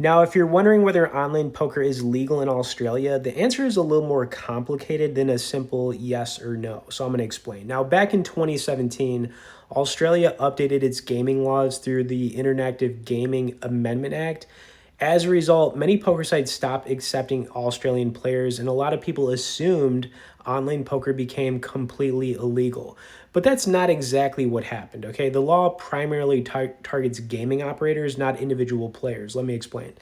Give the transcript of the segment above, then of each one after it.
Now, if you're wondering whether online poker is legal in Australia, the answer is a little more complicated than a simple yes or no. So I'm going to explain. Now, back in 2017, Australia updated its gaming laws through the Interactive Gaming Amendment Act. As a result, many poker sites stopped accepting Australian players, and a lot of people assumed online poker became completely illegal. But that's not exactly what happened, okay? The law primarily targets gaming operators, not individual players. Let me explain.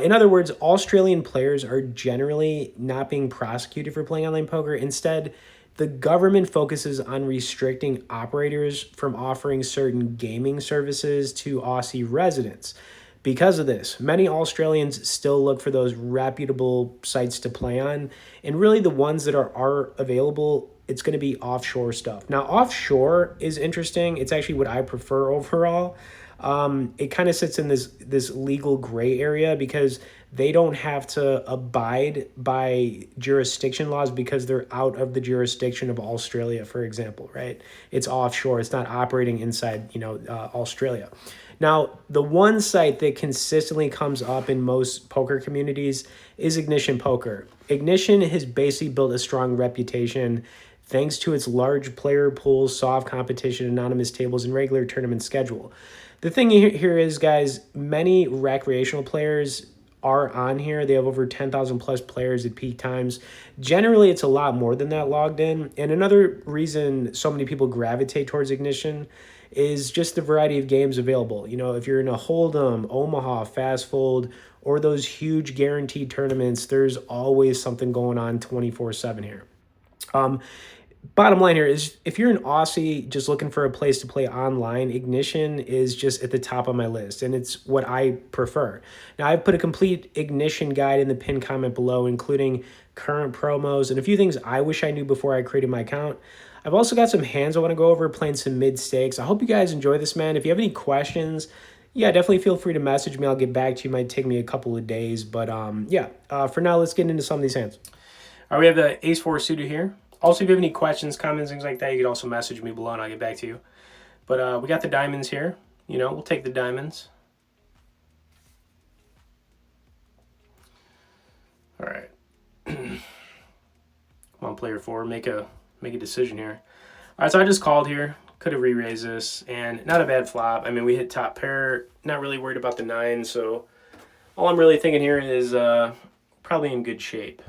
In other words, Australian players are generally not being prosecuted for playing online poker. Instead, the government focuses on restricting operators from offering certain gaming services to Aussie residents. Because of this, many Australians still look for those reputable sites to play on, and really the ones that are available, it's going to be offshore stuff. Now, offshore is interesting. It's actually what I prefer overall. It kind of sits in this legal gray area because they don't have to abide by jurisdiction laws because they're out of the jurisdiction of Australia, for example, right? It's offshore. It's not operating inside, Australia. Now, the one site that consistently comes up in most poker communities is Ignition Poker. Ignition has basically built a strong reputation thanks to its large player pools, soft competition, anonymous tables, and regular tournament schedule. The thing here is, guys, many recreational players are on here. They have over 10,000 plus players at peak times. Generally, it's a lot more than that logged in. And another reason so many people gravitate towards Ignition is just the variety of games available. If you're in a Hold'em, Omaha, Fast Fold, or those huge guaranteed tournaments, there's always something going on 24/7 here. Bottom line here is if you're an Aussie just looking for a place to play online, Ignition is just at the top of my list, and it's what I prefer. Now, I've put a complete Ignition guide in the pinned comment below, including current promos and a few things I wish I knew before I created my account. I've also got some hands I want to go over, playing some mid stakes. I hope you guys enjoy this, man. If you have any questions, yeah, definitely feel free to message me. I'll get back to you. It might take me a couple of days, but for now, let's get into some of these hands. All right, we have the Ace-4 suited here. Also, if you have any questions, comments, things like that, you can also message me below and I'll get back to you. But we got the diamonds here. We'll take the diamonds. All right. Come on, player 4, make a decision here. All right, so I just called here. Could have re-raised this, and not a bad flop. I mean, we hit top pair. Not really worried about the 9, so all I'm really thinking here is probably in good shape.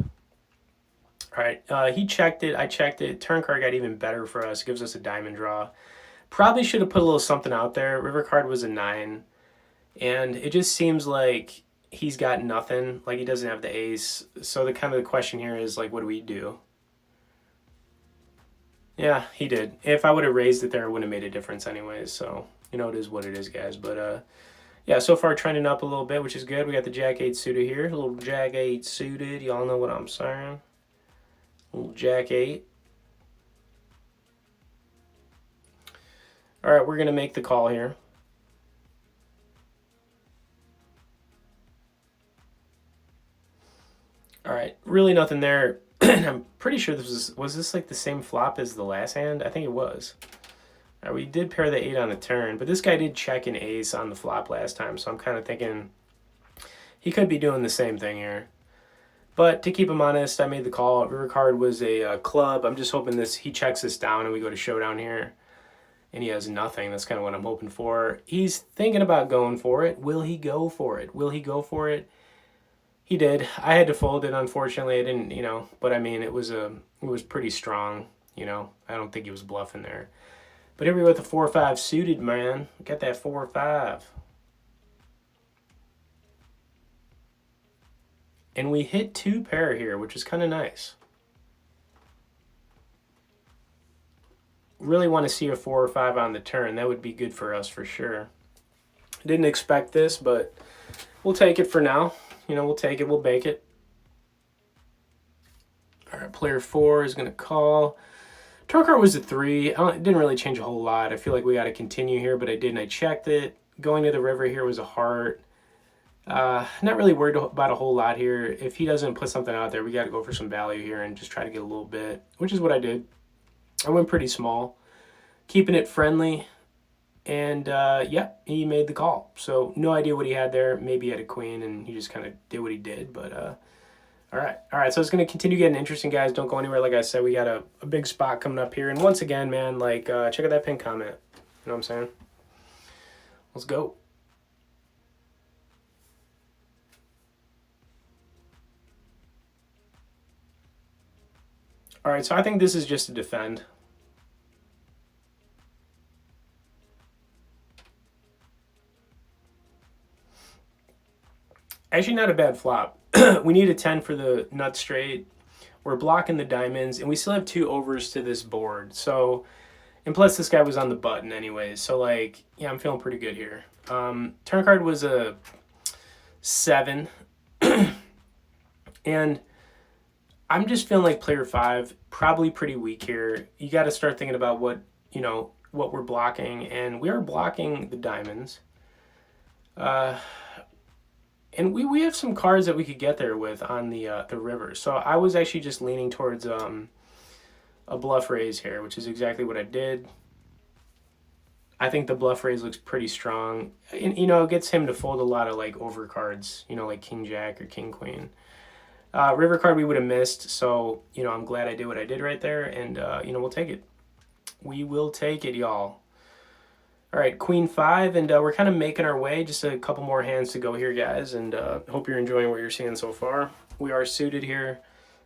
All right, he checked it. I checked it. Turn card got even better for us. Gives us a diamond draw. Probably should have put a little something out there. River card was a 9. And it just seems like he's got nothing. Like, he doesn't have the ace. So the question here is, like, what do we do? Yeah, he did. If I would have raised it there, it wouldn't have made a difference anyways. So, it is what it is, guys. But, yeah, so far trending up a little bit, which is good. We got the Jack 8 suited here. A little Jack 8 suited. Y'all know what I'm saying. Little Jack 8. All right, we're going to make the call here. All right, really nothing there. I'm pretty sure this was this like the same flop as the last hand? I think it was. All right, we did pair the 8 on the turn, but this guy did check an ace on the flop last time, so I'm kind of thinking he could be doing the same thing here. But to keep him honest, I made the call. River card was a club. I'm just hoping he checks this down and we go to showdown here. And he has nothing. That's kind of what I'm hoping for. He's thinking about going for it. Will he go for it? Will he go for it? He did. I had to fold it, unfortunately. I didn't, but I mean, it was pretty strong, I don't think he was bluffing there. But here we go with the 4-5 suited, man. Got that 4-5. And we hit 2 pair here, which is kind of nice. Really want to see a 4 or 5 on the turn. That would be good for us for sure. Didn't expect this, but we'll take it for now. We'll take it. We'll bake it. All right, player 4 is going to call. Turn card was a 3. It didn't really change a whole lot. I feel like we got to continue here, but I didn't. I checked it. Going to the river here was a heart. Not really worried about a whole lot here. If he doesn't put something out there, we got to go for some value here and just try to get a little bit, which is what I did. I went pretty small, keeping it friendly. And yeah, he made the call. So no idea what he had there. Maybe he had a queen and he just kind of did what he did. But all right. All right. So it's going to continue getting interesting, guys. Don't go anywhere. Like I said, we got a big spot coming up here. And once again, man, like check out that pinned comment. You know what I'm saying? Let's go. All right. So I think this is just to defend. Actually, not a bad flop. We need a 10 for the nut straight. We're blocking the diamonds, and we still have 2 overs to this board. So, and plus this guy was on the button anyways. So, like, yeah, I'm feeling pretty good here. Turn card was a 7. And I'm just feeling like player 5, probably pretty weak here. You got to start thinking about what, you know, what we're blocking. And we are blocking the diamonds. And we have some cards that we could get there with on the river. So I was actually just leaning towards a bluff raise here, which is exactly what I did. I think the bluff raise looks pretty strong. And, you know, it gets him to fold a lot of like over cards, you know, like king jack or king queen. River card we would have missed. So, you know, I'm glad I did what I did right there. And, you know, we'll take it. We will take it, y'all. All right, queen 5, and we're kind of making our way. Just a couple more hands to go here, guys, and hope you're enjoying what you're seeing so far. We are suited here.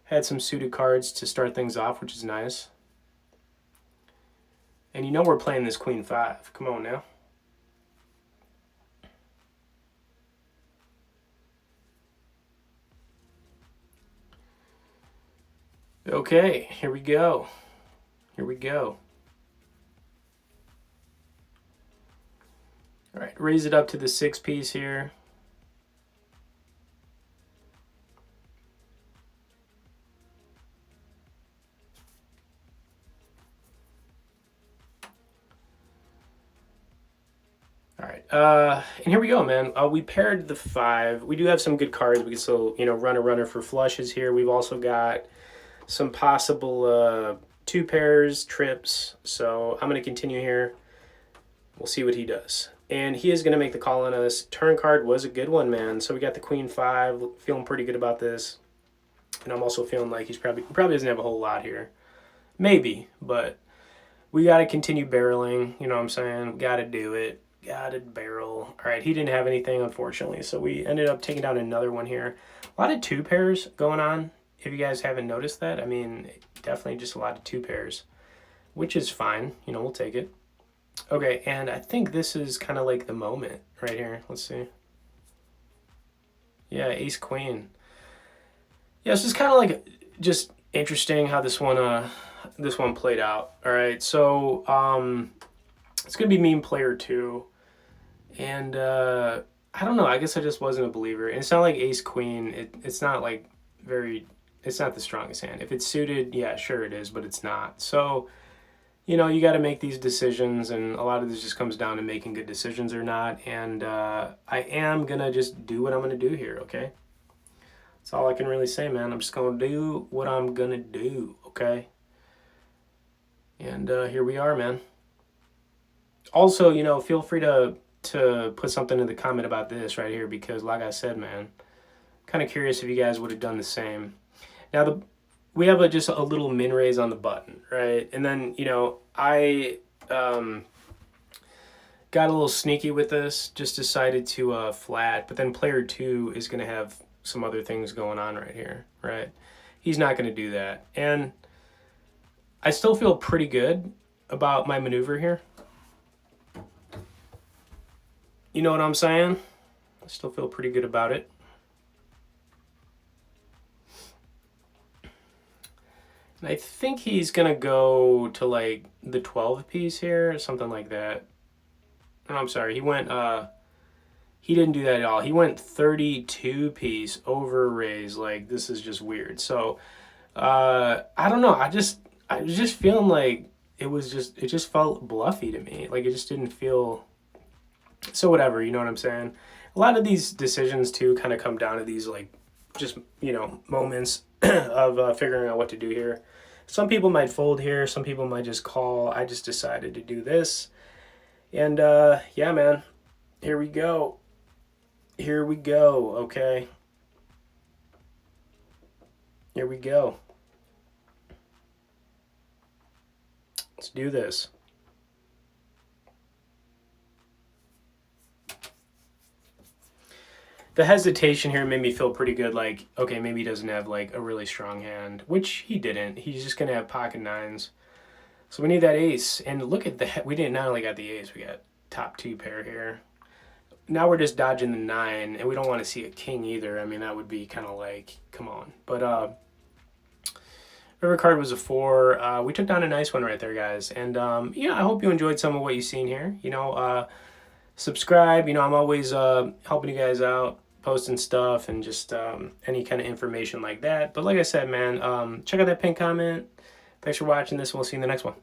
Had some suited cards to start things off, which is nice. And you know we're playing this queen 5. Come on now. Okay, here we go. Here we go. All right, raise it up to the 6 piece here. All right, and here we go, man. We paired the 5. We do have some good cards. We can still, you know, run a runner for flushes here. We've also got some possible 2 pairs, trips. So I'm going to continue here. We'll see what he does. And he is going to make the call on us. Turn card was a good one, man. So we got the queen 5. Feeling pretty good about this. And I'm also feeling like he probably doesn't have a whole lot here. Maybe, but we got to continue barreling. You know what I'm saying? Got to do it. Got to barrel. All right, he didn't have anything, unfortunately. So we ended up taking down another one here. A lot of 2 pairs going on. If you guys haven't noticed that, I mean, definitely just a lot of 2 pairs, which is fine. You know, we'll take it. Okay, and I think this is kind of like the moment right here. Let's see. Yeah, ace queen. Yeah, this is kind of like just interesting how this one played out. All right, so it's gonna be meme player 2, and I don't know. I guess I just wasn't a believer. And it's not like ace queen. It's not like very. It's not the strongest hand. If it's suited, yeah, sure it is, but it's not. So, you know, you got to make these decisions, and a lot of this just comes down to making good decisions or not. And I am going to just do what I'm going to do here, okay? That's all I can really say, man. I'm just going to do what I'm going to do, okay? And here we are, man. Also, you know, feel free to put something in the comment about this right here, because like I said, man, kind of curious if you guys would have done the same. Now, we have just a little min raise on the button, right? And then, you know, I got a little sneaky with this, just decided to flat, but then player 2 is going to have some other things going on right here, right? He's not going to do that. And I still feel pretty good about my maneuver here. You know what I'm saying? I still feel pretty good about it. And I think he's going to go to like the 12 piece here, or something like that. Oh, I'm sorry. He didn't do that at all. He went 32 piece over raise. Like, this is just weird. So, I don't know. I was just feeling like it just felt bluffy to me. Like, it just didn't feel, so whatever, you know what I'm saying? A lot of these decisions too kind of come down to these like, just, you know, moments of figuring out what to do here. Some people might fold here. Some people might just call. I just decided to do this. And yeah, man, here we go. Here we go, okay? Here we go. Let's do this. The hesitation here made me feel pretty good. Like, okay, maybe he doesn't have like a really strong hand, which he didn't. He's just gonna have pocket nines. So we need that ace. And look at the we didn't not only got the ace, we got top two pair here. Now we're just dodging the nine, and we don't want to see a king either. I mean, that would be kind of like, come on. But river card was a four. We took down a nice one right there, guys. And yeah, I hope you enjoyed some of what you've seen here. You know, subscribe. You know, I'm always helping you guys out, posting stuff, and just any kind of information like that. But like I said, man, check out that pinned comment. Thanks for watching this. We'll see you in the next one.